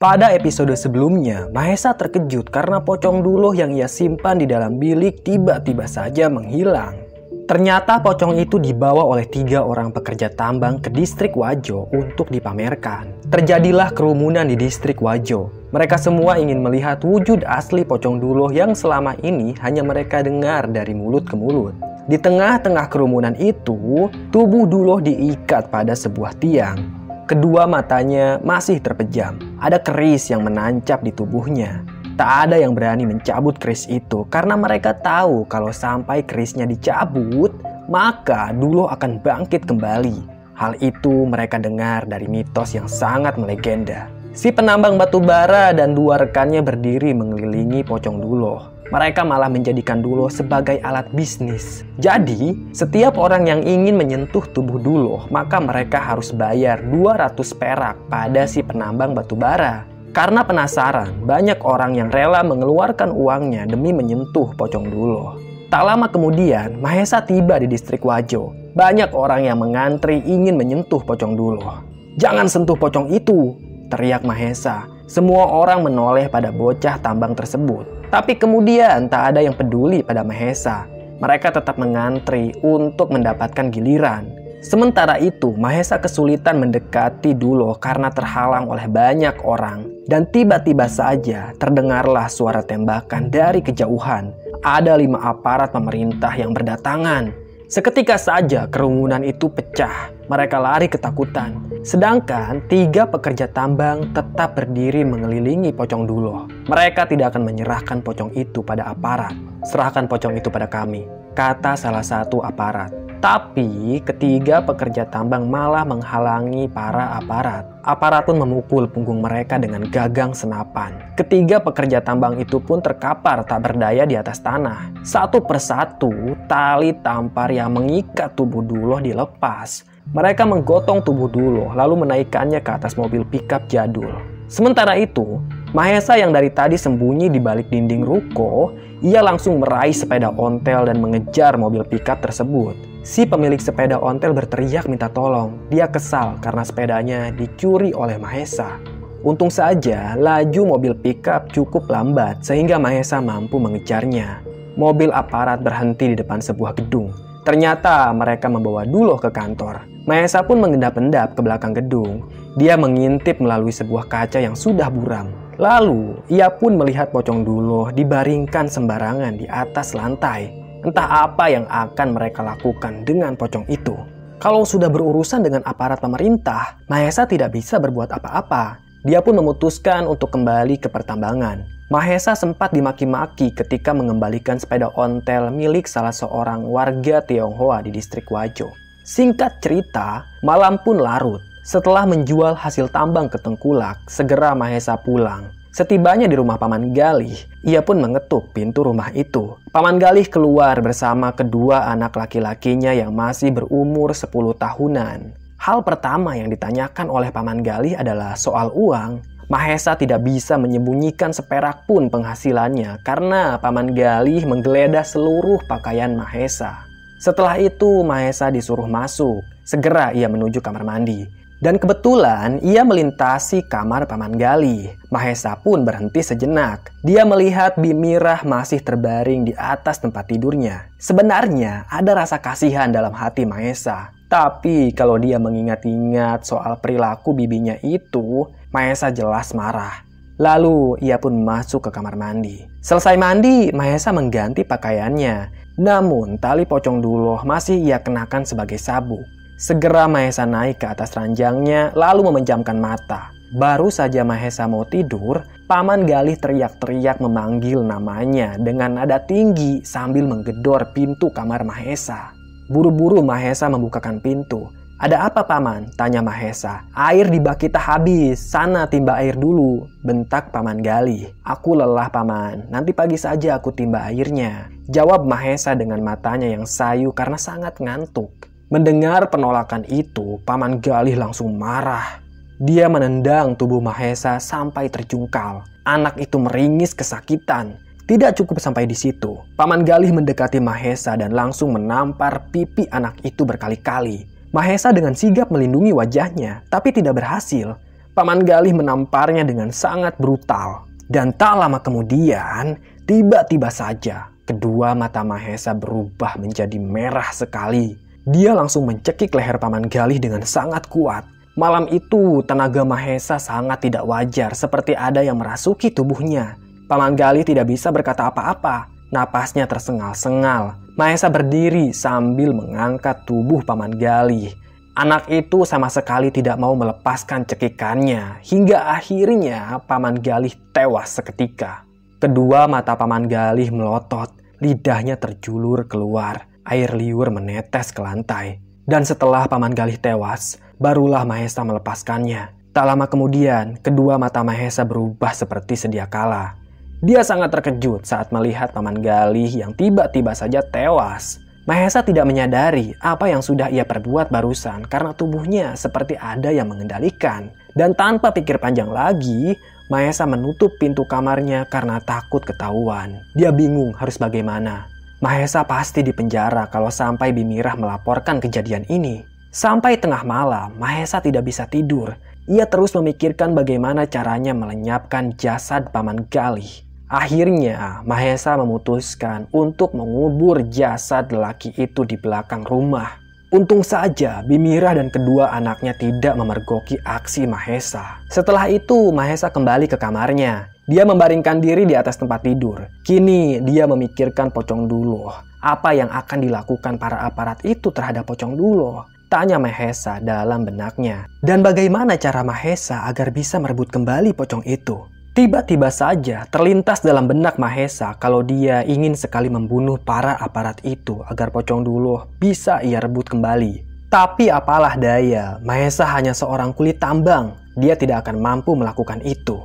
Pada episode sebelumnya, Mahesa terkejut karena pocong Duloh yang ia simpan di dalam bilik tiba-tiba saja menghilang. Ternyata pocong itu dibawa oleh 3 orang pekerja tambang ke distrik Wajo untuk dipamerkan. Terjadilah kerumunan di distrik Wajo. Mereka semua ingin melihat wujud asli pocong Duloh yang selama ini hanya mereka dengar dari mulut ke mulut. Di tengah-tengah kerumunan itu, tubuh Duloh diikat pada sebuah tiang. Kedua matanya masih terpejam. Ada keris yang menancap di tubuhnya. Tak ada yang berani mencabut keris itu karena mereka tahu kalau sampai kerisnya dicabut, maka Duloh akan bangkit kembali. Hal itu mereka dengar dari mitos yang sangat melegenda. Si penambang batu bara dan 2 rekannya berdiri mengelilingi pocong Duloh. Mereka malah menjadikan Duloh sebagai alat bisnis. Jadi, setiap orang yang ingin menyentuh tubuh Duloh, maka mereka harus bayar 200 perak pada si penambang batu bara. Karena penasaran, banyak orang yang rela mengeluarkan uangnya demi menyentuh pocong Duloh. Tak lama kemudian, Mahesa tiba di distrik Wajo. Banyak orang yang mengantri ingin menyentuh pocong Duloh. "Jangan sentuh pocong itu!" teriak Mahesa. Semua orang menoleh pada bocah tambang tersebut. Tapi kemudian tak ada yang peduli pada Mahesa. Mereka tetap mengantri untuk mendapatkan giliran. Sementara itu, Mahesa kesulitan mendekati Duloh karena terhalang oleh banyak orang. Dan tiba-tiba saja terdengarlah suara tembakan dari kejauhan. Ada 5 aparat pemerintah yang berdatangan. Seketika saja kerumunan itu pecah. Mereka lari ketakutan. Sedangkan 3 pekerja tambang tetap berdiri mengelilingi pocong Duloh. Mereka tidak akan menyerahkan pocong itu pada aparat. "Serahkan pocong itu pada kami," kata salah satu aparat. Tapi ketiga pekerja tambang malah menghalangi para aparat. Aparat pun memukul punggung mereka dengan gagang senapan. Ketiga pekerja tambang itu pun terkapar tak berdaya di atas tanah. Satu persatu tali tampar yang mengikat tubuh Duloh dilepas. Mereka menggotong tubuh Duloh lalu menaikkannya ke atas mobil pickup jadul. Sementara itu, Mahesa yang dari tadi sembunyi di balik dinding ruko, ia langsung meraih sepeda ontel dan mengejar mobil pickup tersebut. Si pemilik sepeda ontel berteriak minta tolong. Dia kesal karena sepedanya dicuri oleh Mahesa. Untung saja laju mobil pickup cukup lambat sehingga Mahesa mampu mengejarnya. Mobil aparat berhenti di depan sebuah gedung. Ternyata mereka membawa Duloh ke kantor. Mahesa pun mengendap-endap ke belakang gedung. Dia mengintip melalui sebuah kaca yang sudah buram. Lalu ia pun melihat pocong Duloh dibaringkan sembarangan di atas lantai. Entah apa yang akan mereka lakukan dengan pocong itu. Kalau sudah berurusan dengan aparat pemerintah, Mahesa tidak bisa berbuat apa-apa. Dia pun memutuskan untuk kembali ke pertambangan. Mahesa sempat dimaki-maki ketika mengembalikan sepeda ontel milik salah seorang warga Tionghoa di distrik Wajo. Singkat cerita, malam pun larut. Setelah menjual hasil tambang ke tengkulak, segera Mahesa pulang. Setibanya di rumah Paman Galih, ia pun mengetuk pintu rumah itu. Paman Galih keluar bersama kedua anak laki-lakinya yang masih berumur 10 tahunan. Hal pertama yang ditanyakan oleh Paman Galih adalah soal uang. Mahesa tidak bisa menyembunyikan seperak pun penghasilannya karena Paman Galih menggeledah seluruh pakaian Mahesa. Setelah itu Mahesa disuruh masuk. Segera ia menuju kamar mandi. Dan kebetulan ia melintasi kamar Paman Galih. Mahesa pun berhenti sejenak. Dia melihat Bimirah masih terbaring di atas tempat tidurnya. Sebenarnya ada rasa kasihan dalam hati Mahesa. Tapi kalau dia mengingat-ingat soal perilaku bibinya itu, Mahesa jelas marah. Lalu ia pun masuk ke kamar mandi. Selesai mandi, Mahesa mengganti pakaiannya. Namun tali pocong Duloh masih ia kenakan sebagai sabuk. Segera Mahesa naik ke atas ranjangnya lalu memejamkan mata. Baru saja Mahesa mau tidur, Paman Galih teriak-teriak memanggil namanya dengan nada tinggi sambil menggedor pintu kamar Mahesa. Buru-buru Mahesa membukakan pintu. "Ada apa, Paman?" tanya Mahesa. "Air di bak kita habis, sana timba air dulu," bentak Paman Galih. "Aku lelah, Paman, nanti pagi saja aku timba airnya," jawab Mahesa dengan matanya yang sayu karena sangat ngantuk. Mendengar penolakan itu, Paman Galih langsung marah. Dia menendang tubuh Mahesa sampai terjungkal. Anak itu meringis kesakitan. Tidak cukup sampai di situ. Paman Galih mendekati Mahesa dan langsung menampar pipi anak itu berkali-kali. Mahesa dengan sigap melindungi wajahnya, tapi tidak berhasil. Paman Galih menamparnya dengan sangat brutal. Dan tak lama kemudian, tiba-tiba saja kedua mata Mahesa berubah menjadi merah sekali. Dia langsung mencekik leher Paman Galih dengan sangat kuat. Malam itu tenaga Mahesa sangat tidak wajar, seperti ada yang merasuki tubuhnya. Paman Galih tidak bisa berkata apa-apa. Napasnya tersengal-sengal. Mahesa berdiri sambil mengangkat tubuh Paman Galih. Anak itu sama sekali tidak mau melepaskan cekikannya, hingga akhirnya Paman Galih tewas seketika. Kedua mata Paman Galih melotot, lidahnya terjulur keluar, air liur menetes ke lantai. Dan setelah Paman Galih tewas, barulah Mahesa melepaskannya. Tak lama kemudian, kedua mata Mahesa berubah seperti sedia kala. Dia sangat terkejut saat melihat Paman Galih yang tiba-tiba saja tewas. Mahesa tidak menyadari apa yang sudah ia perbuat barusan karena tubuhnya seperti ada yang mengendalikan. Dan tanpa pikir panjang lagi, Mahesa menutup pintu kamarnya karena takut ketahuan. Dia bingung harus bagaimana. Mahesa pasti dipenjara kalau sampai Bimirah melaporkan kejadian ini. Sampai tengah malam, Mahesa tidak bisa tidur. Ia terus memikirkan bagaimana caranya melenyapkan jasad Paman Galih. Akhirnya, Mahesa memutuskan untuk mengubur jasad lelaki itu di belakang rumah. Untung saja Bimirah dan kedua anaknya tidak memergoki aksi Mahesa. Setelah itu, Mahesa kembali ke kamarnya. Dia membaringkan diri di atas tempat tidur. Kini, dia memikirkan Pocong Duloh. Apa yang akan dilakukan para aparat itu terhadap Pocong Duloh? Tanya Mahesa dalam benaknya. Dan bagaimana cara Mahesa agar bisa merebut kembali pocong itu? Tiba-tiba saja terlintas dalam benak Mahesa kalau dia ingin sekali membunuh para aparat itu agar Pocong Duloh bisa ia rebut kembali. Tapi apalah daya, Mahesa hanya seorang kulit tambang. Dia tidak akan mampu melakukan itu.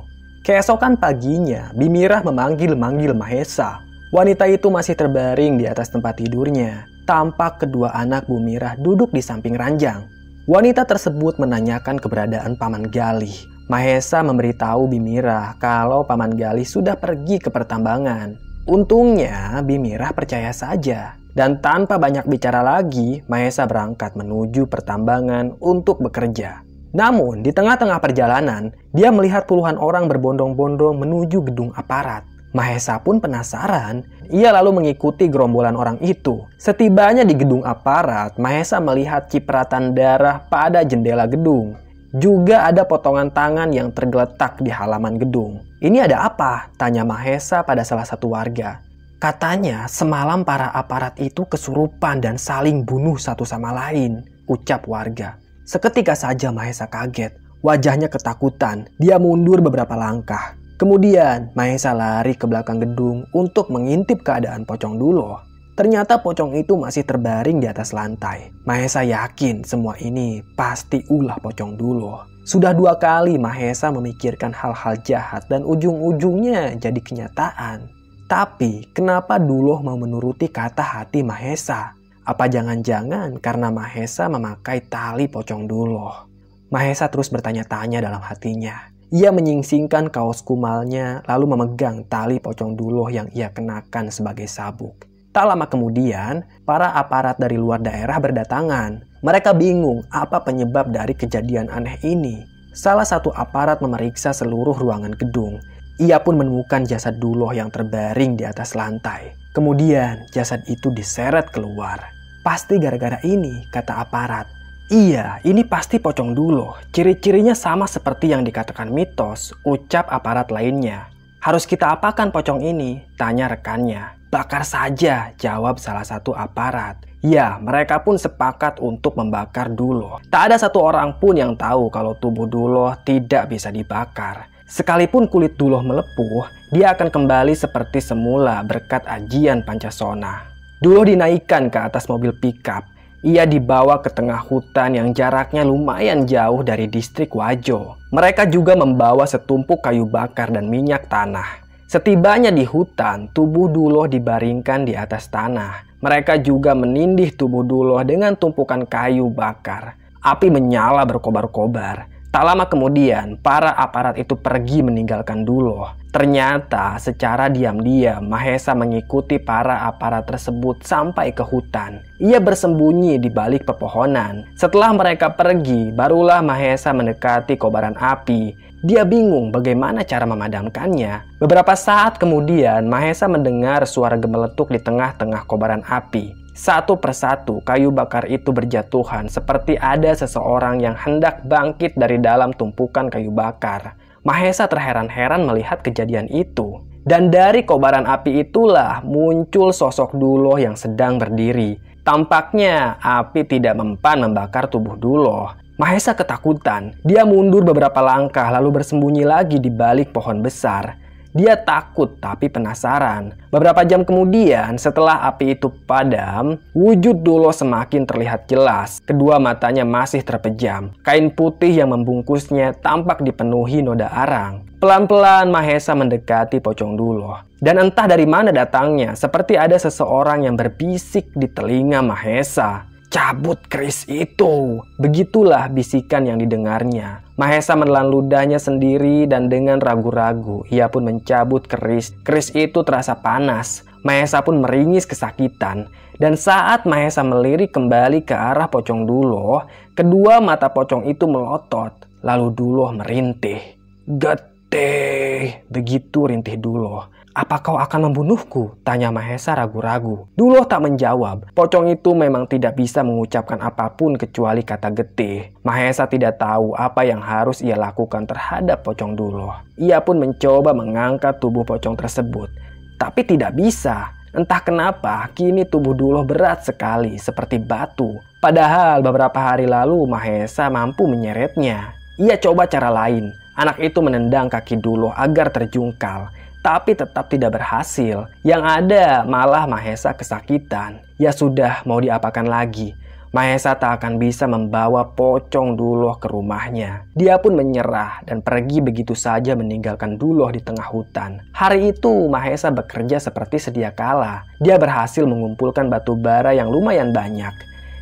Keesokan paginya, Bimirah memanggil-manggil Mahesa. Wanita itu masih terbaring di atas tempat tidurnya. Tampak kedua anak Bimirah duduk di samping ranjang. Wanita tersebut menanyakan keberadaan Paman Galih. Mahesa memberitahu Bimirah kalau Paman Galih sudah pergi ke pertambangan. Untungnya Bimirah percaya saja. Dan tanpa banyak bicara lagi, Mahesa berangkat menuju pertambangan untuk bekerja. Namun di tengah-tengah perjalanan, dia melihat puluhan orang berbondong-bondong menuju gedung aparat. Mahesa pun penasaran. Ia lalu mengikuti gerombolan orang itu. Setibanya di gedung aparat, Mahesa melihat cipratan darah pada jendela gedung. Juga ada potongan tangan yang tergeletak di halaman gedung. Ini ada apa? Tanya Mahesa pada salah satu warga. Katanya semalam para aparat itu kesurupan dan saling bunuh satu sama lain, ucap warga. Seketika saja Mahesa kaget. Wajahnya ketakutan. Dia mundur beberapa langkah. Kemudian Mahesa lari ke belakang gedung untuk mengintip keadaan Pocong Duloh. Ternyata pocong itu masih terbaring di atas lantai. Mahesa yakin semua ini pasti ulah Pocong Duloh. Sudah 2 kali Mahesa memikirkan hal-hal jahat dan ujung-ujungnya jadi kenyataan. Tapi kenapa Duloh mau menuruti kata hati Mahesa? Apa jangan-jangan karena Mahesa memakai tali Pocong Duloh? Mahesa terus bertanya-tanya dalam hatinya. Ia menyingsingkan kaos kumalnya lalu memegang tali Pocong Duloh yang ia kenakan sebagai sabuk. Tak lama kemudian, para aparat dari luar daerah berdatangan. Mereka bingung apa penyebab dari kejadian aneh ini. Salah satu aparat memeriksa seluruh ruangan gedung. Ia pun menemukan jasad Duloh yang terbaring di atas lantai. Kemudian jasad itu diseret keluar. Pasti gara-gara ini, kata aparat. Iya, ini pasti Pocong Duloh. Ciri-cirinya sama seperti yang dikatakan mitos, ucap aparat lainnya. Harus kita apakan pocong ini? Tanya rekannya. Bakar saja, jawab salah satu aparat. Ya, mereka pun sepakat untuk membakar Duloh. Tak ada satu orang pun yang tahu kalau tubuh Duloh tidak bisa dibakar. Sekalipun kulit Duloh melepuh, dia akan kembali seperti semula berkat ajian Pancasona. Duloh dinaikkan ke atas mobil pickup. Ia dibawa ke tengah hutan yang jaraknya lumayan jauh dari distrik Wajo. Mereka juga membawa setumpuk kayu bakar dan minyak tanah. Setibanya di hutan, tubuh Duloh dibaringkan di atas tanah. Mereka juga menindih tubuh Duloh dengan tumpukan kayu bakar. Api menyala berkobar-kobar. Tak lama kemudian, para aparat itu pergi meninggalkan Duloh. Ternyata secara diam-diam Mahesa mengikuti para aparat tersebut sampai ke hutan. Ia bersembunyi di balik pepohonan. Setelah mereka pergi, barulah Mahesa mendekati kobaran api. Dia bingung bagaimana cara memadamkannya. Beberapa saat kemudian, Mahesa mendengar suara gemeletuk di tengah-tengah kobaran api. Satu persatu kayu bakar itu berjatuhan seperti ada seseorang yang hendak bangkit dari dalam tumpukan kayu bakar. Mahesa terheran-heran melihat kejadian itu. Dan dari kobaran api itulah muncul sosok Duloh yang sedang berdiri. Tampaknya api tidak mempan membakar tubuh Duloh. Mahesa ketakutan. Dia mundur beberapa langkah lalu bersembunyi lagi di balik pohon besar. Dia takut tapi penasaran. Beberapa jam kemudian setelah api itu padam, wujud Duloh semakin terlihat jelas. Kedua matanya masih terpejam. Kain putih yang membungkusnya tampak dipenuhi noda arang. Pelan-pelan Mahesa mendekati pocong Duloh. Dan entah dari mana datangnya, seperti ada seseorang yang berbisik di telinga Mahesa. "Cabut keris itu." Begitulah bisikan yang didengarnya. Mahesa menelan ludahnya sendiri dan dengan ragu-ragu ia pun mencabut keris. Keris itu terasa panas. Mahesa pun meringis kesakitan. Dan saat Mahesa melirik kembali ke arah pocong Duloh, kedua mata pocong itu melotot. Lalu Duloh merintih. "Getih," begitu rintih Duloh. "Apa kau akan membunuhku?" tanya Mahesa ragu-ragu. Duloh tak menjawab. Pocong itu memang tidak bisa mengucapkan apapun kecuali kata getih. Mahesa tidak tahu apa yang harus ia lakukan terhadap pocong Duloh. Ia pun mencoba mengangkat tubuh pocong tersebut. Tapi tidak bisa. Entah kenapa kini tubuh Duloh berat sekali seperti batu. Padahal beberapa hari lalu Mahesa mampu menyeretnya. Ia coba cara lain. Anak itu menendang kaki Duloh agar terjungkal. Tapi tetap tidak berhasil. Yang ada malah Mahesa kesakitan. Ya sudah, mau diapakan lagi? Mahesa tak akan bisa membawa pocong Duloh ke rumahnya. Dia pun menyerah dan pergi begitu saja meninggalkan Duloh di tengah hutan. Hari itu Mahesa bekerja seperti sedia kala. Dia berhasil mengumpulkan batu bara yang lumayan banyak.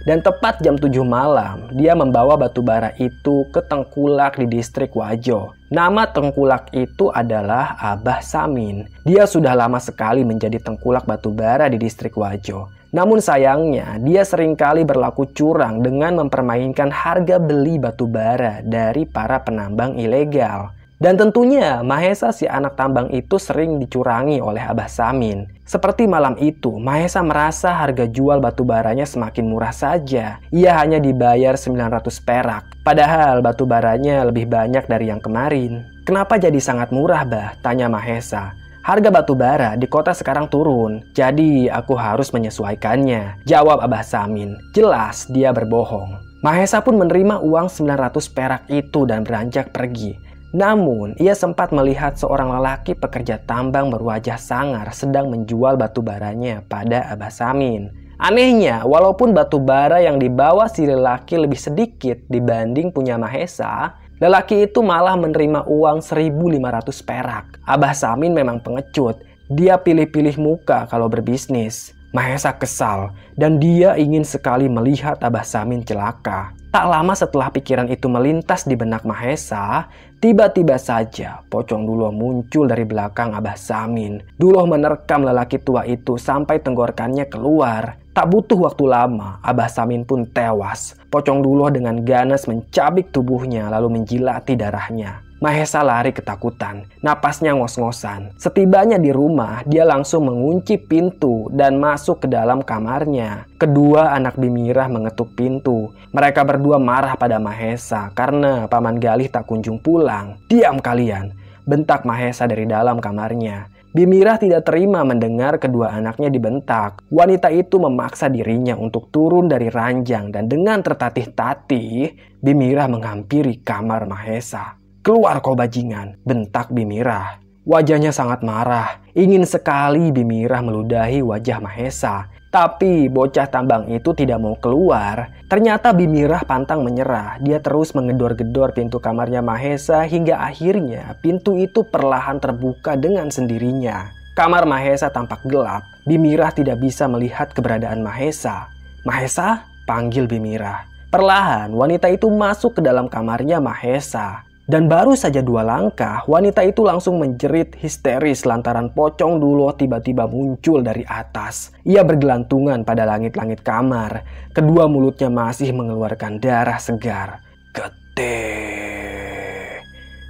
Dan tepat jam 7 malam, dia membawa batu bara itu ke tengkulak di distrik Wajo. Nama tengkulak itu adalah Abah Samin. Dia sudah lama sekali menjadi tengkulak batu bara di distrik Wajo. Namun sayangnya, dia seringkali berlaku curang dengan mempermainkan harga beli batu bara dari para penambang ilegal. Dan tentunya Mahesa si anak tambang itu sering dicurangi oleh Abah Samin. Seperti malam itu, Mahesa merasa harga jual batu baranya semakin murah saja. Ia hanya dibayar 900 perak. Padahal batu baranya lebih banyak dari yang kemarin. "Kenapa jadi sangat murah, Bah?" tanya Mahesa. "Harga batu bara di kota sekarang turun, jadi aku harus menyesuaikannya," jawab Abah Samin. Jelas dia berbohong. Mahesa pun menerima uang 900 perak itu dan beranjak pergi. Namun, ia sempat melihat seorang lelaki pekerja tambang berwajah sangar sedang menjual batu baranya pada Abah Samin. Anehnya, walaupun batu bara yang dibawa si lelaki lebih sedikit dibanding punya Mahesa, lelaki itu malah menerima uang 1.500 perak. Abah Samin memang pengecut. Dia pilih-pilih muka kalau berbisnis. Mahesa kesal dan dia ingin sekali melihat Abah Samin celaka. Tak lama setelah pikiran itu melintas di benak Mahesa, tiba-tiba saja pocong Duloh muncul dari belakang Abah Samin. Duloh menerkam lelaki tua itu sampai tenggorokannya keluar. Tak butuh waktu lama, Abah Samin pun tewas. Pocong Duloh dengan ganas mencabik tubuhnya lalu menjilati darahnya. Mahesa lari ketakutan, napasnya ngos-ngosan. Setibanya di rumah, dia langsung mengunci pintu dan masuk ke dalam kamarnya. Kedua anak Bimirah mengetuk pintu. Mereka berdua marah pada Mahesa karena Paman Galih tak kunjung pulang. "Diam kalian!" bentak Mahesa dari dalam kamarnya. Bimirah tidak terima mendengar kedua anaknya dibentak. Wanita itu memaksa dirinya untuk turun dari ranjang dan dengan tertatih-tatih, Bimirah menghampiri kamar Mahesa. "Keluar kau bajingan," bentak Bimirah. Wajahnya sangat marah. Ingin sekali Bimirah meludahi wajah Mahesa. Tapi bocah tambang itu tidak mau keluar. Ternyata Bimirah pantang menyerah. Dia terus menggedor-gedor pintu kamarnya Mahesa hingga akhirnya pintu itu perlahan terbuka dengan sendirinya. Kamar Mahesa tampak gelap. Bimirah tidak bisa melihat keberadaan Mahesa. "Mahesa?" panggil Bimirah. Perlahan wanita itu masuk ke dalam kamarnya Mahesa. Dan baru saja 2 langkah, wanita itu langsung menjerit histeris lantaran Pocong Duloh tiba-tiba muncul dari atas. Ia bergelantungan pada langit-langit kamar. Kedua mulutnya masih mengeluarkan darah segar. Getih,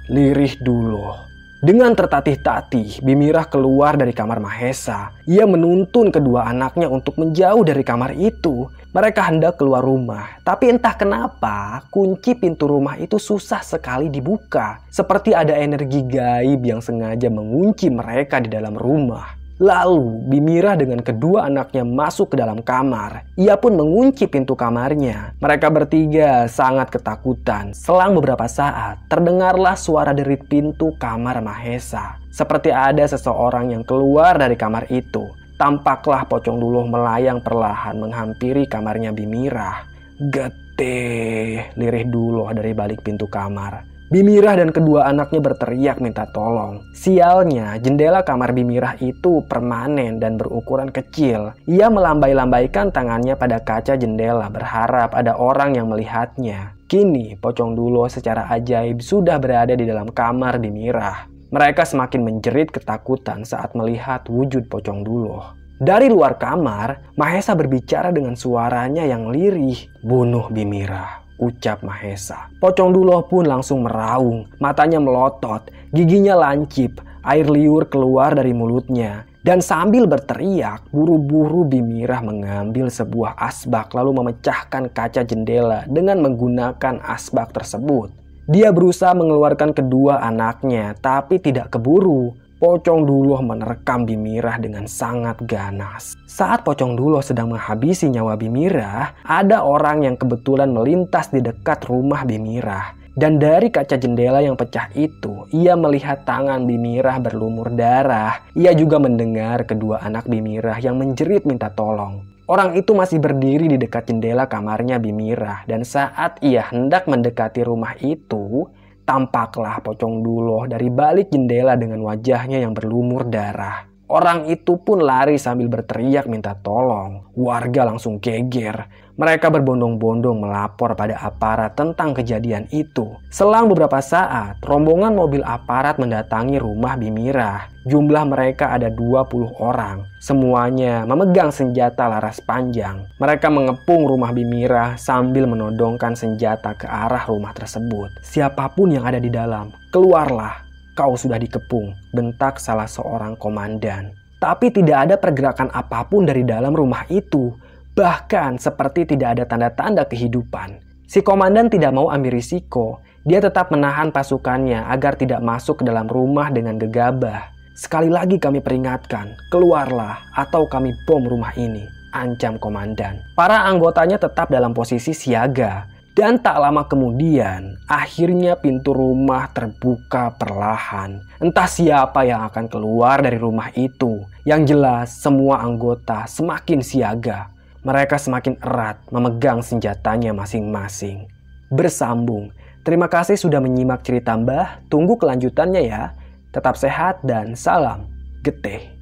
lirih Duloh. Dengan tertatih-tatih, Bimirah keluar dari kamar Mahesa. Ia menuntun kedua anaknya untuk menjauh dari kamar itu. Mereka hendak keluar rumah, tapi entah kenapa kunci pintu rumah itu susah sekali dibuka. Seperti ada energi gaib yang sengaja mengunci mereka di dalam rumah. Lalu Bimirah dengan kedua anaknya masuk ke dalam kamar. Ia pun mengunci pintu kamarnya. Mereka bertiga sangat ketakutan. Selang beberapa saat terdengarlah suara derit pintu kamar Mahesa. Seperti ada seseorang yang keluar dari kamar itu. Tampaklah Pocong Duloh melayang perlahan menghampiri kamarnya Bimirah. Getih, lirih Duloh dari balik pintu kamar. Bimirah dan kedua anaknya berteriak minta tolong. Sialnya, jendela kamar Bimirah itu permanen dan berukuran kecil. Ia melambai-lambaikan tangannya pada kaca jendela berharap ada orang yang melihatnya. Kini Pocong Duloh secara ajaib sudah berada di dalam kamar Bimirah. Mereka semakin menjerit ketakutan saat melihat wujud Pocong Duloh. Dari luar kamar, Mahesa berbicara dengan suaranya yang lirih. "Bunuh Bimirah," ucap Mahesa. Pocong Duloh pun langsung meraung, matanya melotot, giginya lancip, air liur keluar dari mulutnya. Dan sambil berteriak, buru-buru Bimirah mengambil sebuah asbak lalu memecahkan kaca jendela dengan menggunakan asbak tersebut. Dia berusaha mengeluarkan kedua anaknya, tapi tidak keburu. Pocong Duloh menerkam Bimirah dengan sangat ganas. Saat Pocong Duloh sedang menghabisi nyawa Bimirah, ada orang yang kebetulan melintas di dekat rumah Bimirah. Dan dari kaca jendela yang pecah itu, ia melihat tangan Bimirah berlumur darah. Ia juga mendengar kedua anak Bimirah yang menjerit minta tolong. Orang itu masih berdiri di dekat jendela kamarnya Bimirah, dan saat ia hendak mendekati rumah itu, tampaklah Pocong Duloh dari balik jendela dengan wajahnya yang berlumur darah. Orang itu pun lari sambil berteriak minta tolong. Warga langsung geger. Mereka berbondong-bondong melapor pada aparat tentang kejadian itu. Selang beberapa saat, rombongan mobil aparat mendatangi rumah Bimirah. Jumlah mereka ada 20 orang. Semuanya memegang senjata laras panjang. Mereka mengepung rumah Bimirah sambil menodongkan senjata ke arah rumah tersebut. "Siapapun yang ada di dalam, keluarlah. Kau sudah dikepung," bentak salah seorang komandan. Tapi tidak ada pergerakan apapun dari dalam rumah itu. Bahkan seperti tidak ada tanda-tanda kehidupan. Si komandan tidak mau ambil risiko. Dia tetap menahan pasukannya agar tidak masuk ke dalam rumah dengan gegabah. "Sekali lagi kami peringatkan, keluarlah atau kami bom rumah ini," ancam komandan. Para anggotanya tetap dalam posisi siaga. Dan tak lama kemudian, akhirnya pintu rumah terbuka perlahan. Entah siapa yang akan keluar dari rumah itu. Yang jelas, semua anggota semakin siaga. Mereka semakin erat memegang senjatanya masing-masing. Bersambung. Terima kasih sudah menyimak cerita Mbah. Tunggu kelanjutannya ya. Tetap sehat dan salam getih.